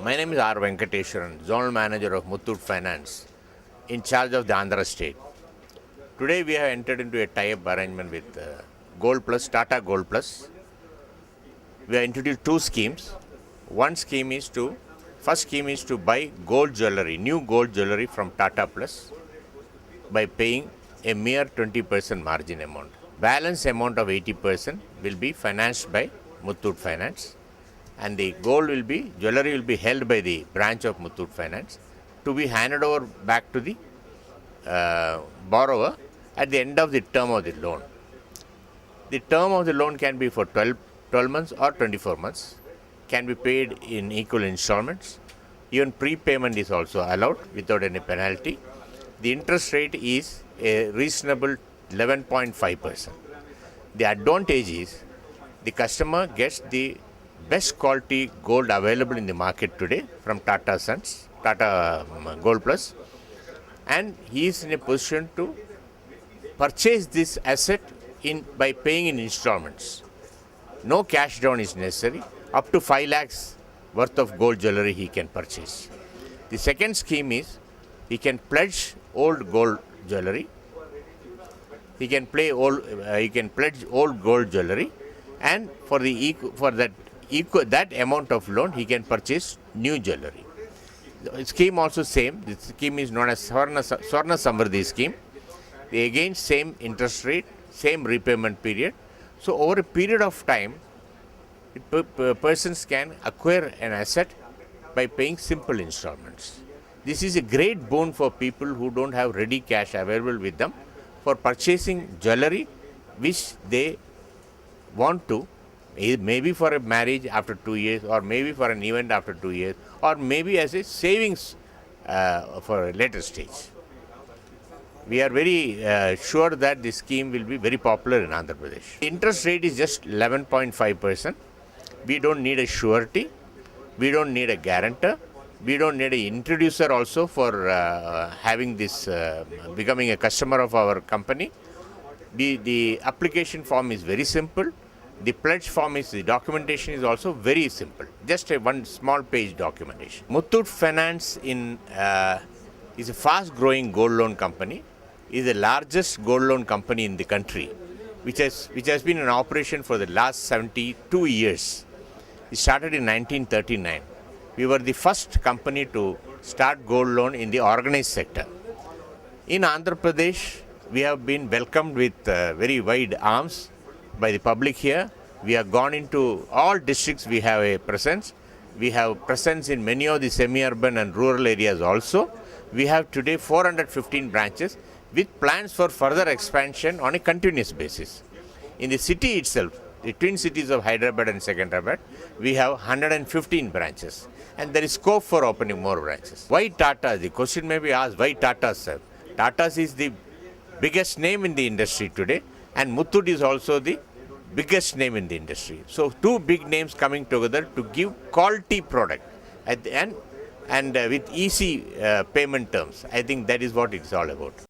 My name is R. Venkateswaran, Zonal Manager of Muthoot Finance, in charge of the Andhra State. Today we have entered into a tie-up arrangement with Gold Plus, Tata Gold Plus. We have introduced two schemes. First scheme is to buy gold jewelry, new gold jewelry from Tata Plus by paying a mere 20% margin amount. Balance amount of 80% will be financed by Muthoot Finance, and the jewelry will be held by the branch of Muthoot Finance to be handed over back to the borrower at the end of the term of the loan. The term of the loan can be for 12 months or 24 months, can be paid in equal installments. Even prepayment is also allowed without any penalty. The interest rate is a reasonable 11.5%. The advantage is the customer gets the best quality gold available in the market today from Tata Gold Plus, and he is in a position to purchase this asset by paying in installments. No cash down is necessary. Up to 5 lakhs worth of gold jewelry he can purchase. The second scheme is he can pledge old gold jewelry. He can pledge old gold jewelry, and for that amount of loan he can purchase new jewelry. The scheme also same. The scheme is known as Swarna Samriddhi scheme. Again, same interest rate, same repayment period. So over a period of time, persons can acquire an asset by paying simple installments. This is a great boon for people who don't have ready cash available with them for purchasing jewelry which they want to, maybe for a marriage after 2 years, or maybe for an event after 2 years, or maybe as a savings for a later stage. We are very sure that this scheme will be very popular in Andhra Pradesh. The interest rate is just 11.5%. We don't need a surety. We don't need a guarantor. We don't need an introducer also for having this, becoming a customer of our company. The application form is very simple. The pledge form the documentation is also very simple. Just one small page documentation. Muthoot Finance is a fast growing gold loan company. Is the largest gold loan company in the country, which has been in operation for the last 72 years. It started in 1939. We were the first company to start gold loan in the organized sector. In Andhra Pradesh, we have been welcomed with very wide arms by the public here. We have gone into all districts. We have a presence. We have presence in many of the semi-urban and rural areas also. We have today 415 branches with plans for further expansion on a continuous basis. In the city itself, the twin cities of Hyderabad and Secunderabad, we have 115 branches, and there is scope for opening more branches. Why Tata? The question may be asked, why Tata, sir? Tata is the biggest name in the industry today, and Muthoot is also the biggest name in the industry. So two big names coming together to give quality product at the end, and with easy payment terms. I think that is what it's all about.